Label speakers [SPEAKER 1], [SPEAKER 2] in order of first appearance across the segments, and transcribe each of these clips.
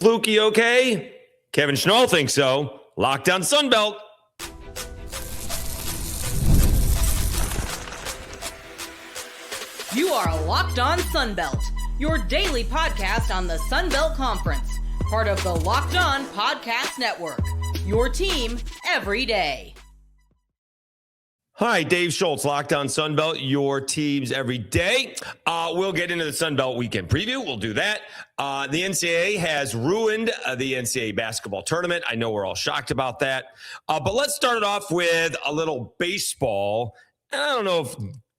[SPEAKER 1] Flukey okay? Kevin Schnall thinks so. Locked on Sunbelt.
[SPEAKER 2] You are Locked On Sunbelt, your daily podcast on the Sunbelt Conference, part of the Locked On Podcast Network, your team every day.
[SPEAKER 1] Hi, Dave Schultz, Locked On Sunbelt, your teams every day. We'll get into the Sunbelt weekend preview. We'll do that. The NCAA has ruined the NCAA basketball tournament. I know we're all shocked about that. But let's start it off with a little baseball. And I don't know if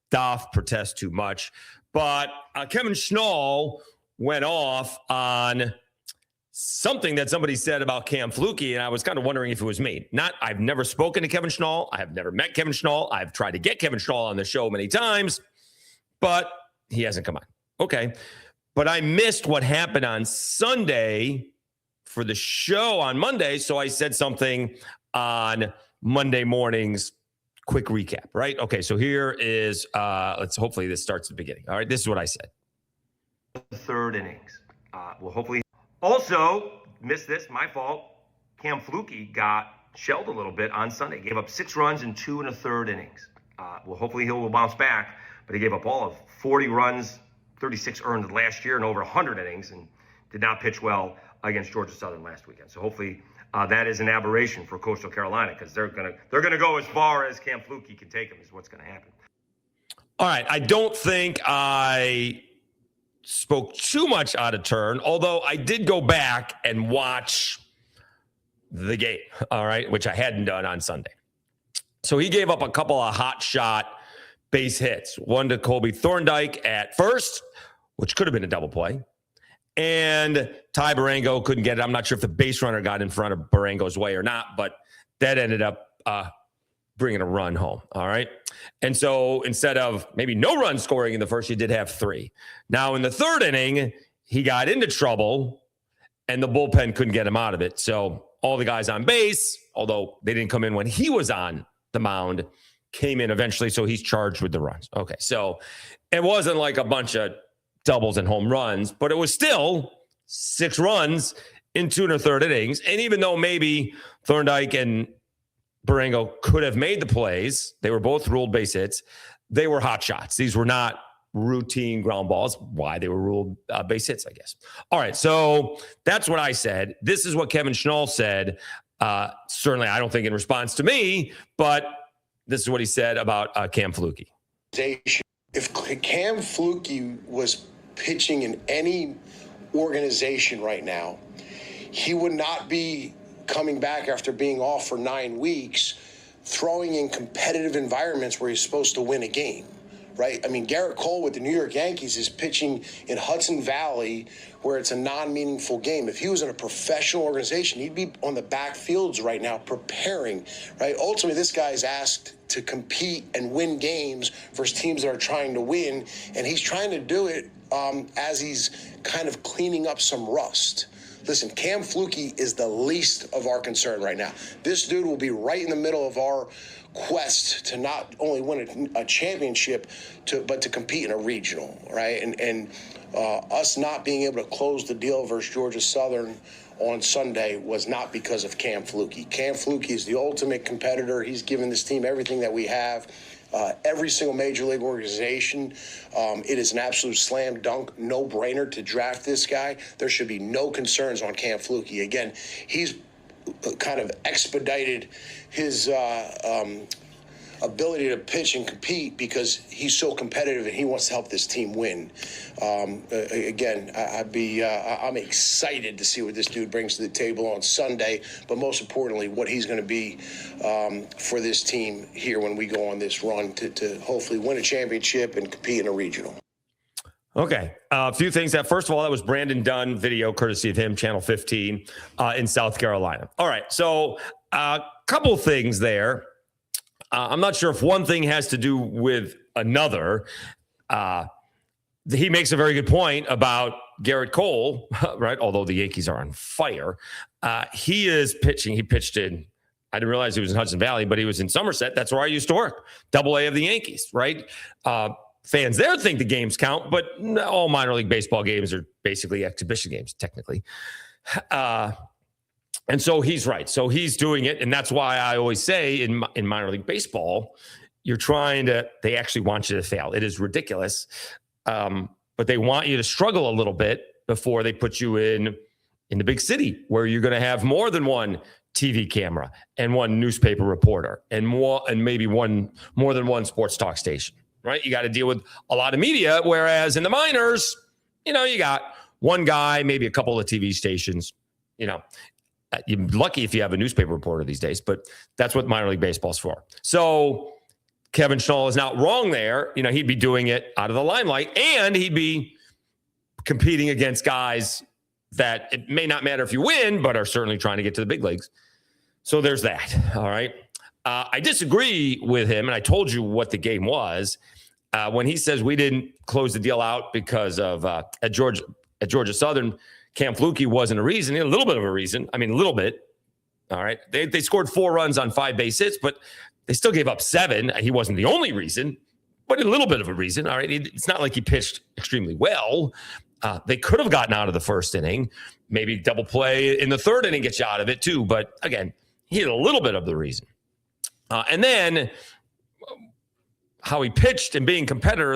[SPEAKER 1] Doff protests too much, but Kevin Schnall went off on something that somebody said about Cam Flukey, and I was kind of wondering if it was me. I've never spoken to Kevin Schnall. I have never met Kevin Schnall. I've tried to get Kevin Schnall on the show many times, but he hasn't come on. Okay. But I missed what happened on Sunday for the show on Monday, so I said something on Monday morning's quick recap, right? Okay, so here is, hopefully this starts at the beginning. All right, this is what I said.
[SPEAKER 3] Third innings. We'll hopefully also missed this, my fault. Cam Flukey got shelled a little bit on Sunday. Gave up 6 runs in 2 1/3 innings. Hopefully he will bounce back, but he gave up all of 40 runs, 36 earned last year, and over 100 innings, and did not pitch well against Georgia Southern last weekend. So hopefully that is an aberration for Coastal Carolina, because they're gonna go as far as Cam Flukey can take them, is what's gonna happen.
[SPEAKER 1] All right, I don't think I spoke too much out of turn, although I did go back and watch the game, all right, which I hadn't done on Sunday. So he gave up a couple of hot shot base hits, one to Colby Thorndike at first, which could have been a double play, and Ty Barango couldn't get it. I'm not sure if the base runner got in front of Barango's way or not, but that ended up bringing a run home. All right. And so instead of maybe no run scoring in the first, you did have 3. Now in the third inning, he got into trouble and the bullpen couldn't get him out of it. So all the guys on base, although they didn't come in when he was on the mound, came in eventually. So he's charged with the runs. Okay. So it wasn't like a bunch of doubles and home runs, but it was still 6 runs in 2 1/3 innings. And even though maybe Thorndike and Barango could have made the plays, they were both ruled base hits. They were hot shots. These were not routine ground balls. Why they were ruled base hits, I guess. All right, so that's what I said. This is what Kevin Schnall said. Certainly, I don't think in response to me, but this is what he said about Cam Flukey.
[SPEAKER 4] If Cam Flukey was pitching in any organization right now, he would not be coming back after being off for 9 weeks, throwing in competitive environments where he's supposed to win a game, right? I mean, Garrett Cole with the New York Yankees is pitching in Hudson Valley where it's a non-meaningful game. If he was in a professional organization, he'd be on the backfields right now preparing, right? Ultimately, this guy's asked to compete and win games versus teams that are trying to win, and he's trying to do it as he's kind of cleaning up some rust. Listen, Cam Flukey is the least of our concern right now. This dude will be right in the middle of our quest to not only win a championship, but to compete in a regional, right? And us not being able to close the deal versus Georgia Southern on Sunday was not because of Cam Flukey. Cam Flukey is the ultimate competitor. He's given this team everything that we have. Every single major league organization, it is an absolute slam dunk, no-brainer to draft this guy. There should be no concerns on Cam Flukey. Again, he's kind of expedited his ability to pitch and compete because he's so competitive and he wants to help this team win. Again, I'm excited to see what this dude brings to the table on Sunday, but most importantly, what he's going to be for this team here when we go on this run to hopefully win a championship and compete in a regional.
[SPEAKER 1] Okay. A few things. First of all, that was Brandon Dunn video, courtesy of him, Channel 15 in South Carolina. All right. So a couple things there. I'm not sure if one thing has to do with another. He makes a very good point about Garrett Cole, right? Although the Yankees are on fire. He is pitching. He pitched in, I didn't realize he was in Hudson Valley, but he was in Somerset. That's where I used to work. Double-A of the Yankees, right? Fans there think the games count, but all minor league baseball games are basically exhibition games, technically. And so he's right. So he's doing it. And that's why I always say in minor league baseball, they actually want you to fail. It is ridiculous. But they want you to struggle a little bit before they put you in the big city where you're going to have more than one TV camera and one newspaper reporter and more than one sports talk station, right? You got to deal with a lot of media. Whereas in the minors, you got one guy, maybe a couple of TV stations, you're lucky if you have a newspaper reporter these days, but that's what minor league baseball is for. So Kevin Schnall is not wrong there. He'd be doing it out of the limelight, and he'd be competing against guys that it may not matter if you win, but are certainly trying to get to the big leagues. So there's that. All right. I disagree with him, and I told you what the game was. When he says we didn't close the deal out because of at Georgia Southern, Cam Flukey wasn't a reason. A little bit of a reason. I mean, a little bit. All right. They scored 4 runs on 5 base hits, but they still gave up 7. He wasn't the only reason, but a little bit of a reason. All right. It's not like he pitched extremely well. They could have gotten out of the first inning, maybe double play in the third inning gets you out of it too. But again, he had a little bit of the reason. And then how he pitched and being competitor,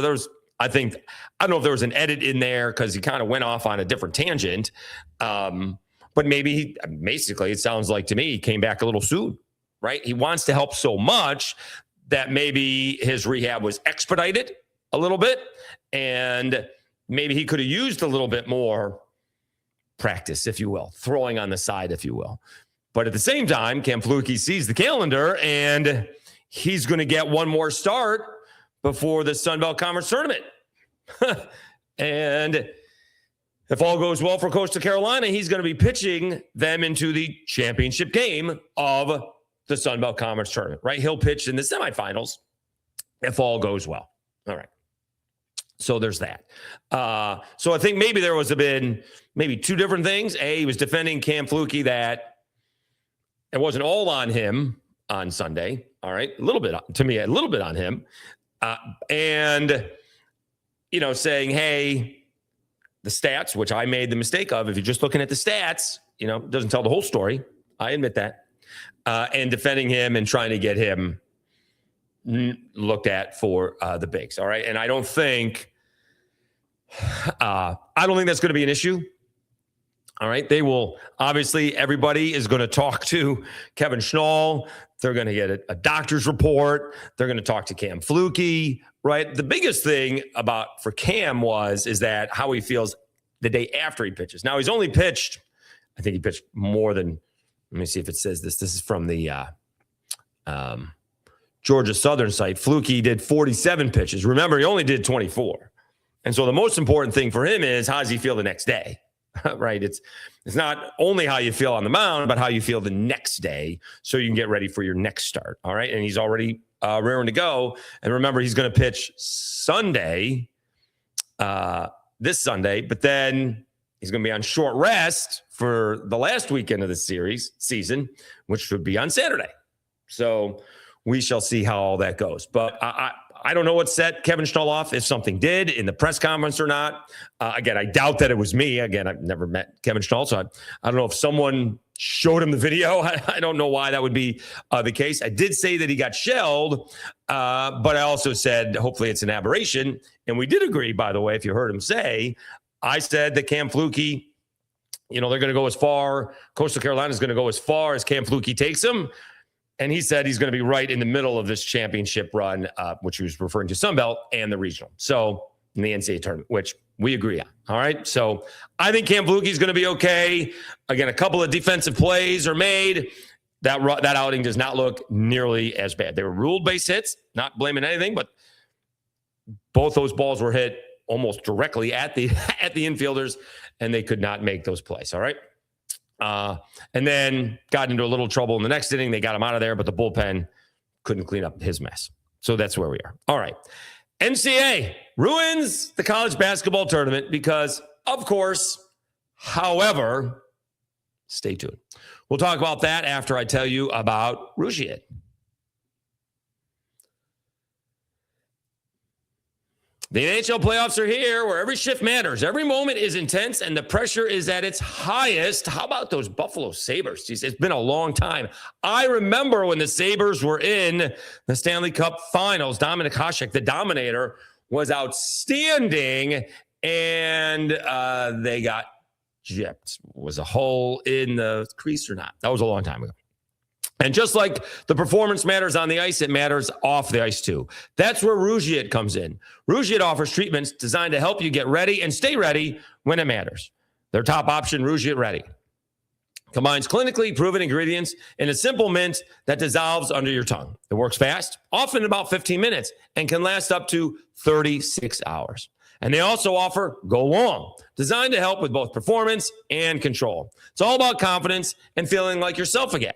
[SPEAKER 1] I don't know if there was an edit in there because he kind of went off on a different tangent. But maybe basically it sounds like to me, he came back a little soon, right? He wants to help so much that maybe his rehab was expedited a little bit, and maybe he could have used a little bit more practice, if you will, throwing on the side, if you will. But at the same time, Cam Flukey sees the calendar, and he's going to get one more start before the Sun Belt Conference tournament. And if all goes well for Coastal Carolina, he's going to be pitching them into the championship game of the Sun Belt Conference tournament, right? He'll pitch in the semifinals if all goes well. All right. So there's that. So I think maybe there was maybe 2 different things. He was defending Cam Flukey that it wasn't all on him on Sunday. All right. A little bit on him. And, saying, hey, the stats, which I made the mistake of, if you're just looking at the stats, it doesn't tell the whole story. I admit that. And defending him and trying to get him looked at for the bigs. All right. And I don't think that's going to be an issue. All right. They will, obviously, everybody is going to talk to Kevin Schnall. They're going to get a doctor's report. They're going to talk to Cam Flukey, right? The biggest thing for Cam is that how he feels the day after he pitches. Now, he's only pitched, I think he pitched more than, let me see if it says this. This is from the Georgia Southern site. Flukey did 47 pitches. Remember, he only did 24. And so the most important thing for him is how does he feel the next day? Right. It's not only how you feel on the mound, but how you feel the next day so you can get ready for your next start. All right. And he's already raring to go. And remember, he's going to pitch Sunday, this Sunday, but then he's going to be on short rest for the last weekend of the season, which would be on Saturday. So we shall see how all that goes. But I don't know what set Kevin Schnall off, if something did in the press conference or not. Again, I doubt that it was me. Again, I've never met Kevin Schnall, so I don't know if someone showed him the video. I don't know why that would be the case. I did say that he got shelled, but I also said hopefully it's an aberration. And we did agree, by the way, if you heard him say, I said that Cam Flukey, they're going to go as far, Coastal Carolina is going to go as far as Cam Flukey takes him. And he said he's going to be right in the middle of this championship run, which he was referring to Sun Belt and the regional. So in the NCAA tournament, which we agree on. All right. So I think Cam Flukey is going to be okay. Again, a couple of defensive plays are made. That outing does not look nearly as bad. They were ruled base hits, not blaming anything, but both those balls were hit almost directly at the infielders, and they could not make those plays. All right. And then got into a little trouble in the next inning. They got him out of there, but the bullpen couldn't clean up his mess. So that's where we are. All right. NCAA ruins the college basketball tournament because, of course, however, stay tuned. We'll talk about that after I tell you about Rougier. The NHL playoffs are here, where every shift matters. Every moment is intense, and the pressure is at its highest. How about those Buffalo Sabres? Jeez, it's been a long time. I remember when the Sabres were in the Stanley Cup Finals. Dominik Hasek, the Dominator, was outstanding, and they got gypped. Was a hole in the crease or not? That was a long time ago. And just like the performance matters on the ice, it matters off the ice too. That's where Rougiet comes in. Rougiet offers treatments designed to help you get ready and stay ready when it matters. Their top option, Rougiet Ready, combines clinically proven ingredients in a simple mint that dissolves under your tongue. It works fast, often in about 15 minutes, and can last up to 36 hours. And they also offer Go Long, designed to help with both performance and control. It's all about confidence and feeling like yourself again.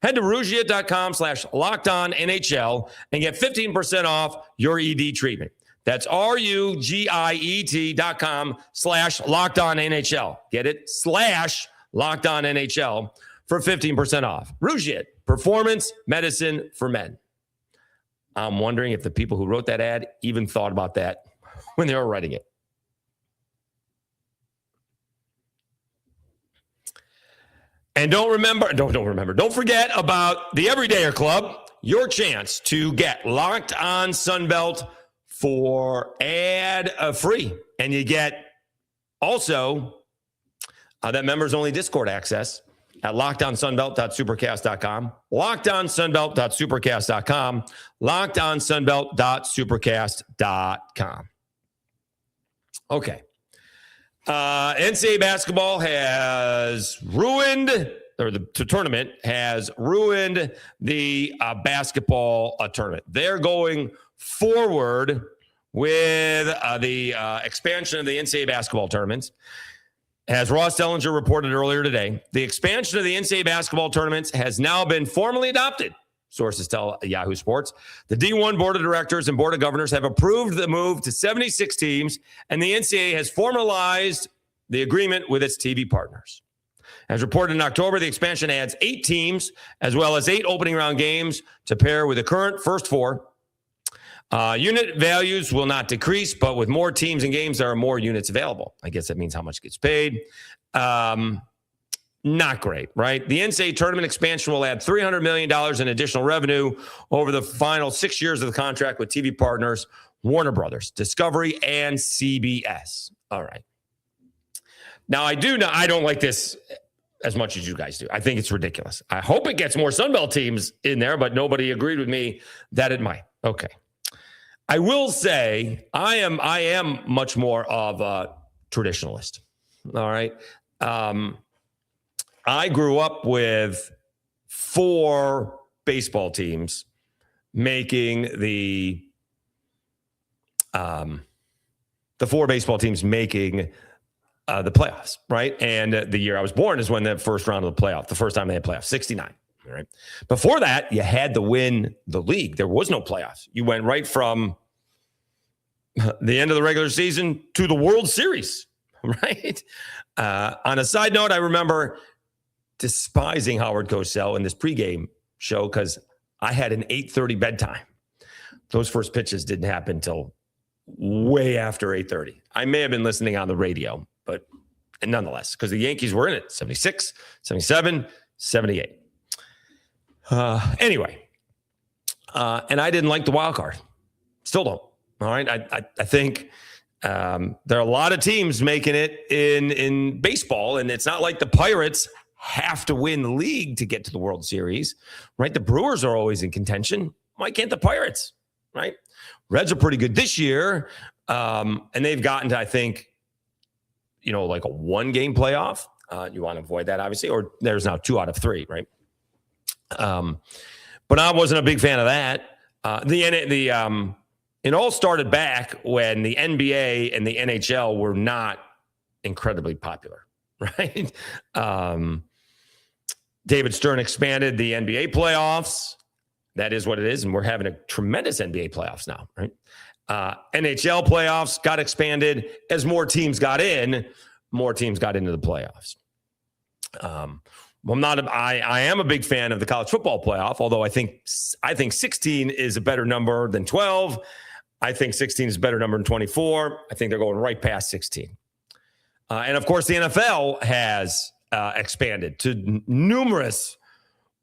[SPEAKER 1] Head to Rougiet.com/LockedOnNHL and get 15% off your ED treatment. That's RUGIET.com/LockedOnNHL. Get it? /LockedOnNHL for 15% off. Rougiet, performance medicine for men. I'm wondering if the people who wrote that ad even thought about that when they were writing it. And don't forget about the Everydayer Club, your chance to get Locked On Sunbelt for ad-free. And you get also that members-only Discord access at lockedonsunbelt.supercast.com, lockedonsunbelt.supercast.com, lockedonsunbelt.supercast.com. Okay. NCAA basketball has ruined, or the tournament has ruined the basketball tournament. They're going forward with the expansion of the NCAA basketball tournaments. As Ross Dellinger reported earlier today, the expansion of the NCAA basketball tournaments has now been formally adopted. Sources tell Yahoo Sports. The D1 Board of Directors and Board of Governors have approved the move to 76 teams, and the NCAA has formalized the agreement with its TV partners. As reported in October, the expansion adds 8 teams, as well as 8 opening round games to pair with the current first 4. Unit values will not decrease, but with more teams and games, there are more units available. I guess that means how much gets paid. Not great, right? The NCAA tournament expansion will add $300 million in additional revenue over the final 6 years of the contract with TV partners Warner Brothers, Discovery, and CBS. All right. Now, I don't like this as much as you guys do. I think it's ridiculous. I hope it gets more Sunbelt teams in there, but nobody agreed with me that it might. Okay. I will say I am much more of a traditionalist. All right. I grew up with 4 baseball teams making the 4 baseball teams making the playoffs, right? And the year I was born is when the first round of the playoff, the first time they had playoffs, 69. All right. Before that, you had to win the league. There was no playoffs. You went right from the end of the regular season to the World Series, right? On a side note, I remember despising Howard Cosell in this pregame show because I had an 8:30 bedtime. Those first pitches didn't happen until way after 8:30. I may have been listening on the radio, but nonetheless, because the Yankees were in it, 76, 77, 78. Anyway, and I didn't like the wild card. Still don't. All right. I think there are a lot of teams making it in baseball, and it's not like the Pirates have to win the league to get to the World Series, right? The Brewers are always in contention. Why can't the Pirates, right? Reds are pretty good this year, and they've gotten to, I think, like a 1-game playoff. You want to avoid that, obviously, or there's now 2 out of 3, right? But I wasn't a big fan of that. It all started back when the NBA and the NHL were not incredibly popular, right? David Stern expanded the NBA playoffs. That is what it is. And we're having a tremendous NBA playoffs now, right? NHL playoffs got expanded. As more teams got in, more teams got into the playoffs. I am a big fan of the college football playoff, although I think 16 is a better number than 12. I think 16 is a better number than 24. I think they're going right past 16. And of course, the NFL has expanded to numerous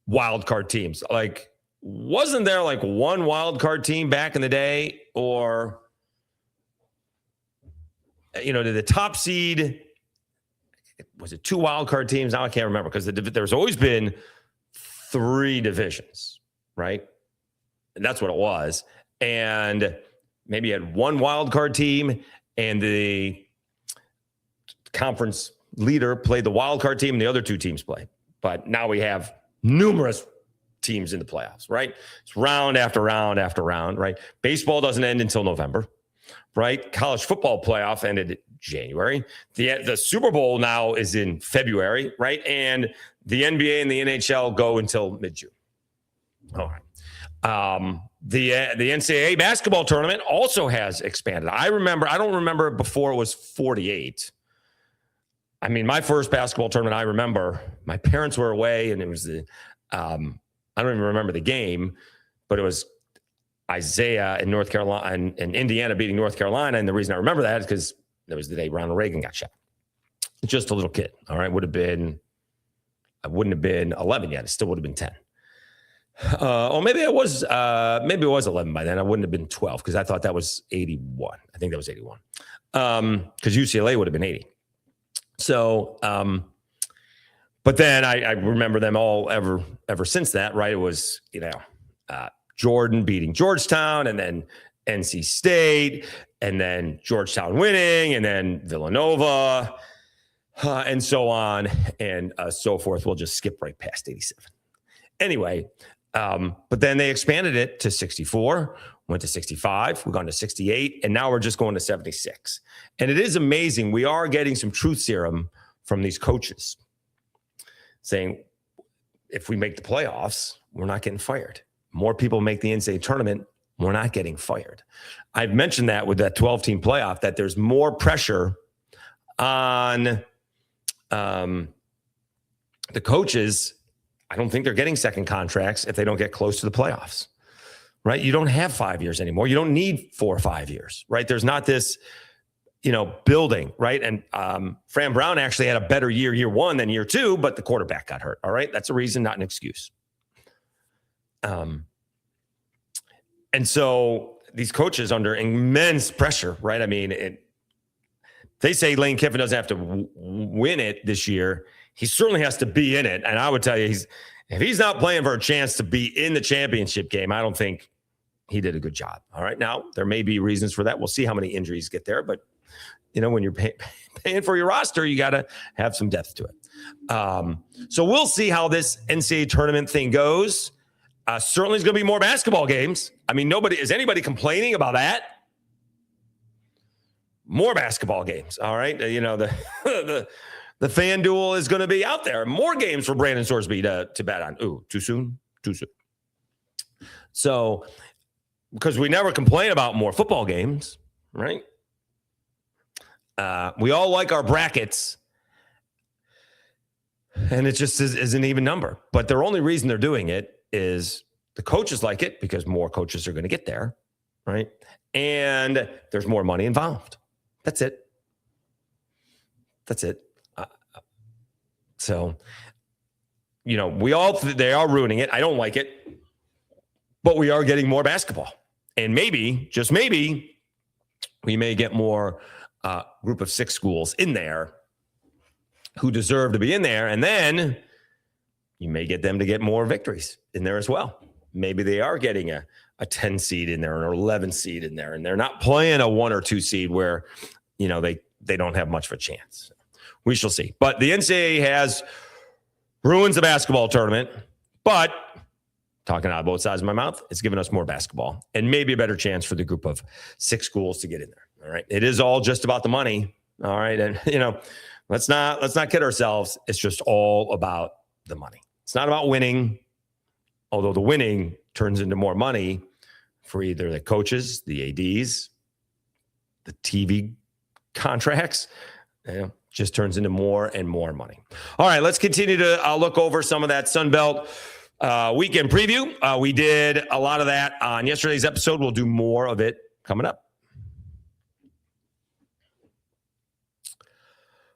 [SPEAKER 1] wild card teams. Like, wasn't there like one wild card team back in the day, or did the top seed, was it 2 wild card teams? Now I can't remember, because there's always been 3 divisions, right? And that's what it was. And maybe you had 1 wild card team, and the conference leader played the wild card team, and the other 2 teams play. But now we have numerous teams in the playoffs, right? It's round after round after round, right? Baseball doesn't end until November, right? College football playoff ended in January. The Super Bowl now is in February, right? And the NBA and the NHL go until mid-June. All right. The NCAA basketball tournament also has expanded. I don't remember before it was 48. I mean, my first basketball tournament, I remember my parents were away, and it was I don't even remember the game, but it was Isaiah in North Carolina and Indiana beating North Carolina. And the reason I remember that is because that was the day Ronald Reagan got shot. Just a little kid. All right. I wouldn't have been 11 yet. It still would have been 10. Or maybe it was 11 by then. I wouldn't have been 12, because I thought that was 81. I think that was 81. Because UCLA would have been 80. So, but then I remember them all ever since that, right? It was, Jordan beating Georgetown, and then NC State, and then Georgetown winning, and then Villanova, and so on and so forth. We'll just skip right past 87. Anyway, but then they expanded it to 64, went to 65, we've gone to 68, and now we're just going to 76. And it is amazing. We are getting some truth serum from these coaches saying, if we make the playoffs, we're not getting fired. More people make the NCAA tournament, we're not getting fired. I've mentioned that with that 12-team playoff, that there's more pressure on the coaches. I don't think they're getting second contracts if they don't get close to the playoffs, right? You don't have 5 years anymore. You don't need 4 or 5 years, right? There's not this, building, right? And Fran Brown actually had a better year 1 than year 2, but the quarterback got hurt. All right. That's a reason, not an excuse. And so these coaches under immense pressure, right? I mean, they say Lane Kiffin doesn't have to win it this year. He certainly has to be in it. And I would tell you, if he's not playing for a chance to be in the championship game, I don't think he did a good job. All right. Now, there may be reasons for that. We'll see how many injuries get there. But, when you're paying for your roster, you got to have some depth to it. So we'll see how this NCAA tournament thing goes. Certainly, there's going to be more basketball games. I mean, is anybody complaining about that? More basketball games. All right. The FanDuel is going to be out there. More games for Brandon Sorsby to bet on. Ooh, too soon? Too soon. So, because we never complain about more football games, right? We all like our brackets, and it just is an even number. But their only reason they're doing it is the coaches like it, because more coaches are going to get there, right? And there's more money involved. That's it. So, they are ruining it. I don't like it, but we are getting more basketball. And maybe, just maybe, we may get more group of 6 schools in there who deserve to be in there. And then you may get them to get more victories in there as well. Maybe they are getting a 10 seed in there or an 11 seed in there, and they're not playing a 1 or 2 seed where, they don't have much of a chance. We shall see. But the NCAA has ruins the basketball tournament, but talking out of both sides of my mouth, it's given us more basketball and maybe a better chance for the group of 6 schools to get in there. All right. It is all just about the money. All right. And, let's not kid ourselves. It's just all about the money. It's not about winning, although the winning turns into more money for either the coaches, the ADs, the TV contracts. Just turns into more and more money. All right, let's continue to look over some of that Sun Belt weekend preview. We did a lot of that on yesterday's episode. We'll do more of it coming up.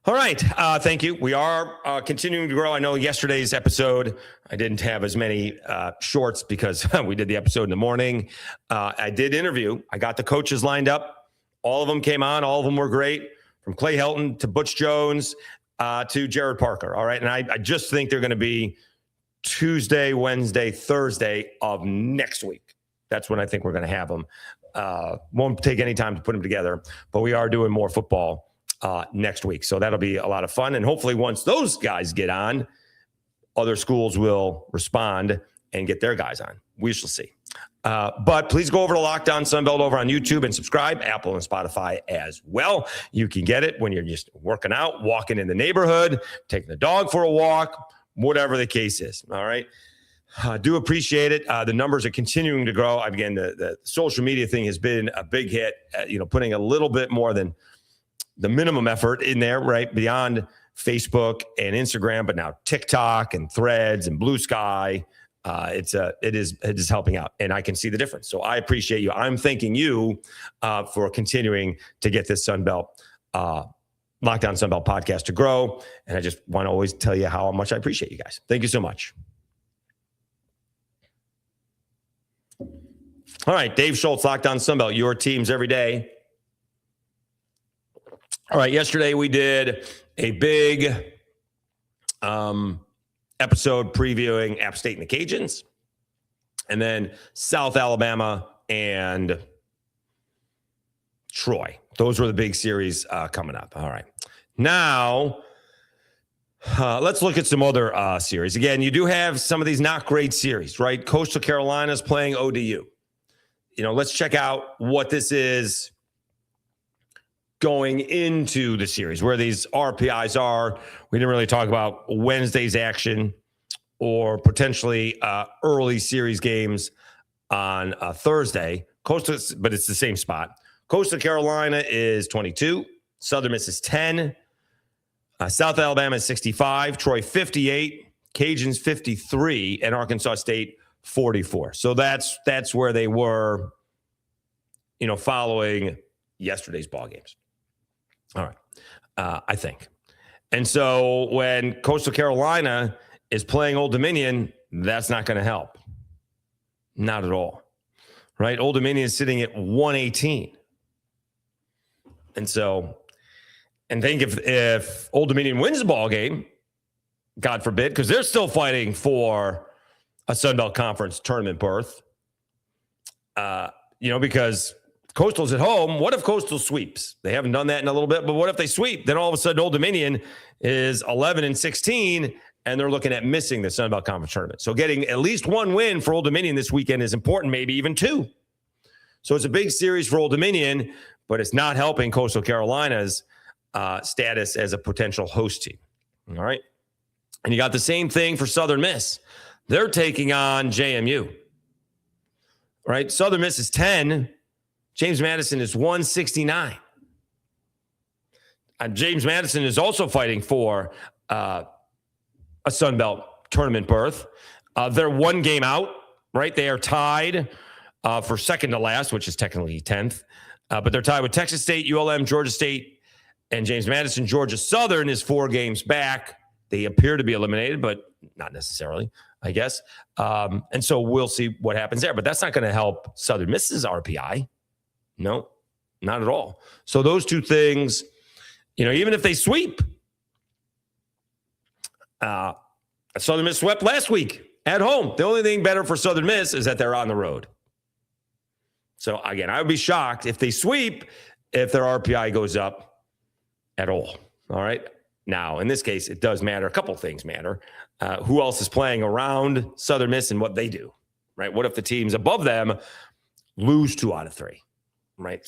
[SPEAKER 1] All right. Thank you. We are continuing to grow. I know yesterday's episode, I didn't have as many shorts because we did the episode in the morning. I did interview. I got the coaches lined up. All of them came on. All of them were great, from Clay Helton to Butch Jones to Jared Parker. All right. And I just think they're going to be Tuesday, Wednesday, Thursday of next week. That's when I think we're going to have them. Won't take any time to put them together, but we are doing more football next week. So that'll be a lot of fun. And hopefully once those guys get on, other schools will respond and get their guys on. We shall see. But please go over to Locked On Sunbelt over on YouTube and subscribe, Apple and Spotify as well. You can get it when you're just working out, walking in the neighborhood, taking the dog for a walk, whatever the case is. All right. Do appreciate it. The numbers are continuing to grow. Again, the social media thing has been a big hit, putting a little bit more than the minimum effort in there, right? Beyond Facebook and Instagram, but now TikTok and Threads and Blue Sky. It is helping out, and I can see the difference. So I appreciate you. I'm thanking you for continuing to get this Sunbelt Locked On Sunbelt podcast to grow. And I just want to always tell you how much I appreciate you guys. Thank you so much. All right, Dave Schultz, Locked On Sunbelt, your teams every day. All right, yesterday we did a big episode previewing App State and the Cajuns, and then South Alabama and Troy. Those were the big series coming up. All right. Now, let's look at some other series. Again, you do have some of these not great series, right? Coastal Carolina's playing ODU. Let's check out what this is going into the series, where these RPIs are. We didn't really talk about Wednesday's action or potentially early series games on Thursday. Coastal, but it's the same spot. Coastal Carolina is 22. Southern Miss is 10. South Alabama is 65. Troy 58. Cajuns 53. And Arkansas State 44. So that's where they were, following yesterday's ball games. All right, I think. And so when Coastal Carolina is playing Old Dominion, that's not going to help. Not at all. Right? Old Dominion is sitting at 118. And think if Old Dominion wins the ball game, God forbid, because they're still fighting for a Sun Belt Conference tournament berth, because Coastal's at home. What if Coastal sweeps? They haven't done that in a little bit, but what if they sweep? Then all of a sudden Old Dominion is 11-16, and they're looking at missing the Sun Belt Conference tournament. So getting at least one win for Old Dominion this weekend is important, maybe even two. So it's a big series for Old Dominion, but it's not helping Coastal Carolina's status as a potential host team. All right. And you got the same thing for Southern Miss. They're taking on JMU. Right? Southern Miss is 10. James Madison is 169. James Madison is also fighting for a Sun Belt tournament berth. They're one game out, right? They are tied for second to last, which is technically 10th. But they're tied with Texas State, ULM, Georgia State, and James Madison. Georgia Southern is 4 games back. They appear to be eliminated, but not necessarily, I guess. And so we'll see what happens there. But that's not going to help Southern Miss's RPI. No, not at all. So those two things, even if they sweep, Southern Miss swept last week at home. The only thing better for Southern Miss is that they're on the road. So again, I would be shocked if they sweep, if their RPI goes up at all. All right. Now, in this case, it does matter. A couple things matter. Who else is playing around Southern Miss and what they do, right? What if the teams above them lose 2 out of 3, right?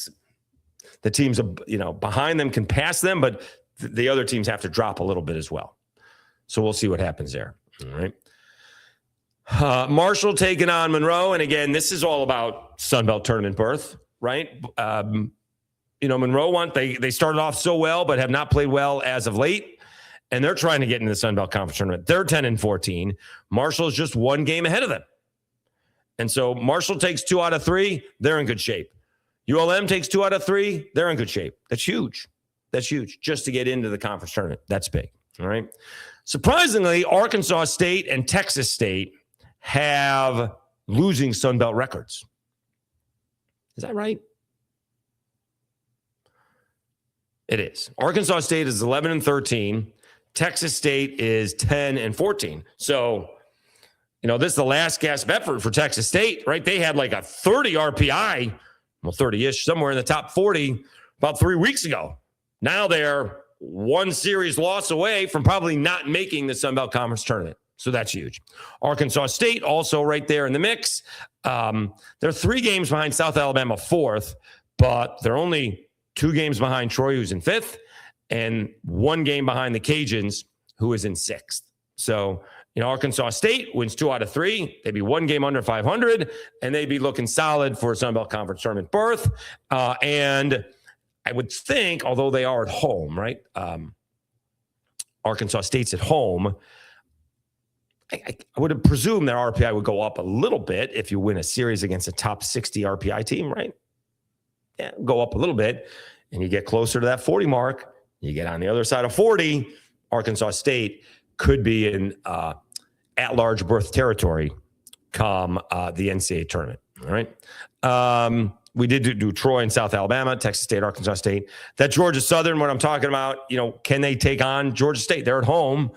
[SPEAKER 1] The teams, behind them can pass them, but the other teams have to drop a little bit as well. So we'll see what happens there. All right. Marshall taking on Monroe. And again, this is all about Sun Belt tournament berth, right? Monroe they started off so well, but have not played well as of late. And they're trying to get into the Sun Belt Conference tournament. They're 10-14. Marshall is just 1 game ahead of them. And so Marshall takes 2 out of 3. They're in good shape. ULM takes 2 out of 3. They're in good shape. That's huge. That's huge. Just to get into the conference tournament. That's big. All right. Surprisingly, Arkansas State and Texas State have losing Sun Belt records. Is that right? It is. Arkansas State is 11-13. Texas State is 10-14. So, this is the last gasp effort for Texas State, right? They had like a 30 RPI, well, 30-ish, somewhere in the top 40 about 3 weeks ago. Now they're one series loss away from probably not making the Sun Belt Conference tournament. So that's huge. Arkansas State also right there in the mix. They're 3 games behind South Alabama 4th, but they're only 2 games behind Troy, who's in 5th, and 1 game behind the Cajuns, who is in 6th. So, Arkansas State wins 2 out of 3. They'd be 1 game under 500, and they'd be looking solid for a Sun Belt Conference tournament berth. And I would think, although they are at home, right? Arkansas State's at home. I would have presumed their RPI would go up a little bit if you win a series against a top 60 RPI team, right? Yeah, go up a little bit, and you get closer to that 40 mark. You get on the other side of 40, Arkansas State could be in at-large berth territory come the NCAA tournament, all right? We did do Troy and South Alabama, Texas State, Arkansas State. That Georgia Southern, what I'm talking about, can they take on Georgia State? They're at home.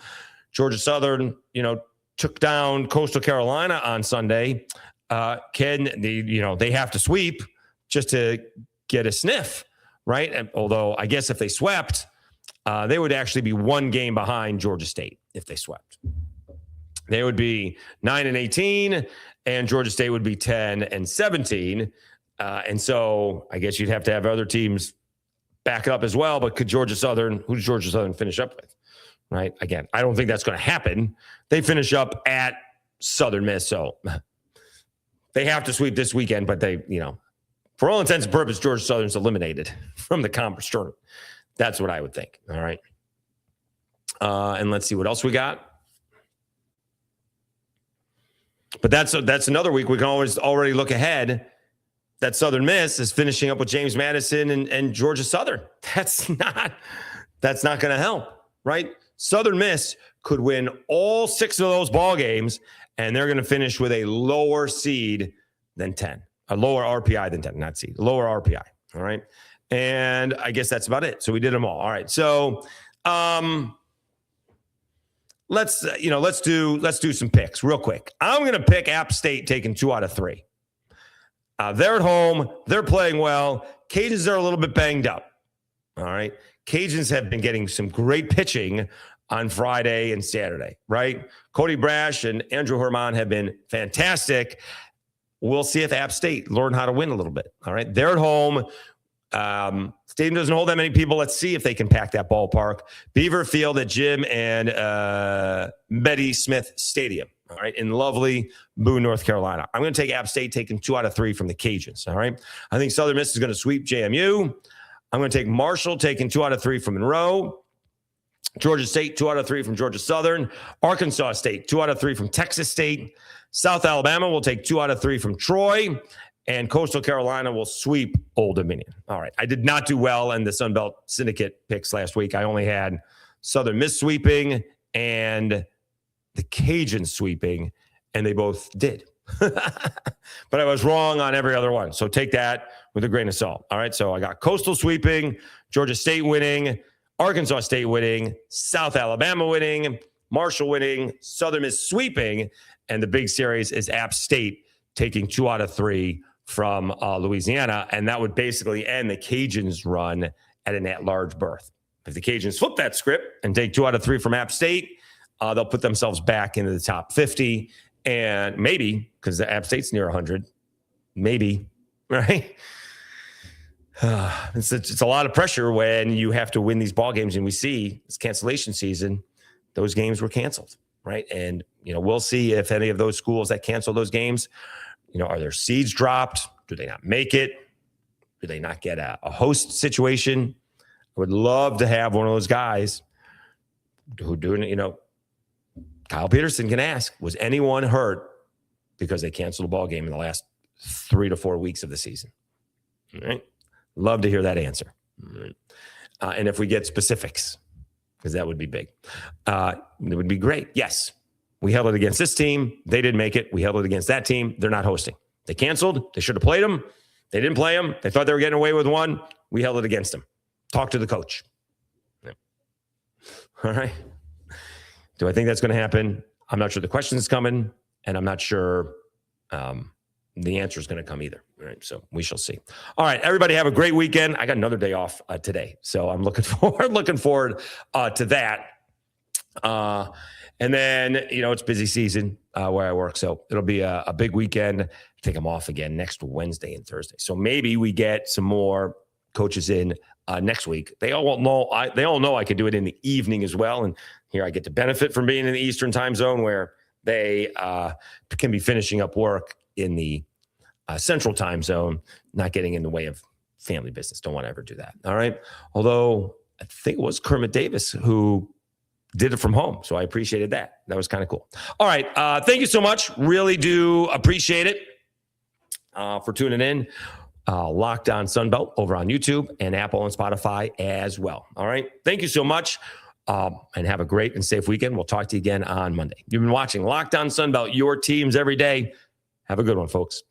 [SPEAKER 1] Georgia Southern, took down Coastal Carolina on Sunday. They have to sweep just to get a sniff, right? And although I guess if they swept, they would actually be 1 game behind Georgia State if they swept. They would be 9-18, and Georgia State would be 10-17. And so I guess you'd have to have other teams back it up as well. But who does Georgia Southern finish up with? Right? Again, I don't think that's going to happen. They finish up at Southern Miss. So they have to sweep this weekend, but they, for all intents and purposes, Georgia Southern's eliminated from the conference tournament. That's what I would think. All right. And let's see what else we got. But that's another week. We can already look ahead that Southern Miss is finishing up with James Madison and Georgia Southern. That's not going to help, right? Southern Miss could win all 6 of those ball games, and they're going to finish with a lower seed than 10, a lower RPI than 10, not seed, lower RPI. All right. And I guess that's about it. So we did them all. All right. So let's do some picks real quick. I'm going to pick App State taking 2 out of 3. They're at home. They're playing well. Cajuns are a little bit banged up. All right. Cajuns have been getting some great pitching on Friday and Saturday, right? Cody Brash and Andrew Herman have been fantastic. We'll see if App State learn how to win a little bit. All right. They're at home. Stadium doesn't hold that many people. Let's see if they can pack that ballpark. Beaver Field at Jim and Betty Smith Stadium. All right, in lovely Boone, North Carolina. I'm going to take App State taking 2 out of 3 from the Cajuns. All right, I think Southern Miss is going to sweep JMU. I'm going to take Marshall taking 2 out of 3 from Monroe. Georgia State 2 out of 3 from Georgia Southern. Arkansas State 2 out of 3 from Texas State. South Alabama will take 2 out of 3 from Troy. And Coastal Carolina will sweep Old Dominion. All right. I did not do well in the Sun Belt Syndicate picks last week. I only had Southern Miss sweeping and the Cajuns sweeping, and they both did. But I was wrong on every other one. So take that with a grain of salt. All right. So I got Coastal sweeping, Georgia State winning, Arkansas State winning, South Alabama winning, Marshall winning, Southern Miss sweeping, and the big series is App State taking 2 out of 3 from Louisiana, and that would basically end the Cajuns' run at an at-large berth. If the Cajuns flip that script and take 2 out of 3 from App State, they'll put themselves back into the top 50, and maybe, because the App State's near 100, maybe, right? It's a lot of pressure when you have to win these ball games, and we see this cancellation season, those games were canceled, right? And, we'll see if any of those schools that cancel those games, are their seeds dropped? Do they not make it? Do they not get a host situation? I would love to have one of those guys who Kyle Peterson can ask, was anyone hurt because they canceled a ball game in the last 3 to 4 weeks of the season? All right. Love to hear that answer. All right. And if we get specifics, because that would be big, it would be great. Yes, we held it against this team. They didn't make it. We held it against that team. They're not hosting. They canceled. They should have played them. They didn't play them. They thought they were getting away with one. We held it against them. Talk to the coach. Yeah. All right. Do I think that's going to happen? I'm not sure the question is coming, and I'm not sure the answer is going to come either. All right. So we shall see. All right. Everybody have a great weekend. I got another day off today. So I'm looking forward to that. And then, it's busy season where I work. So it'll be a big weekend. I think I'm off again next Wednesday and Thursday. So maybe we get some more coaches in next week. They all know I could do it in the evening as well. And here I get to benefit from being in the Eastern time zone where they can be finishing up work in the Central time zone, not getting in the way of family business. Don't want to ever do that. All right. Although I think it was Kermit Davis who did it from home. So I appreciated that. That was kind of cool. All right. Thank you so much. Really do appreciate it for tuning in. Locked On Sunbelt over on YouTube and Apple and Spotify as well. All right. Thank you so much. And have a great and safe weekend. We'll talk to you again on Monday. You've been watching Locked On Sunbelt, your teams every day. Have a good one, folks.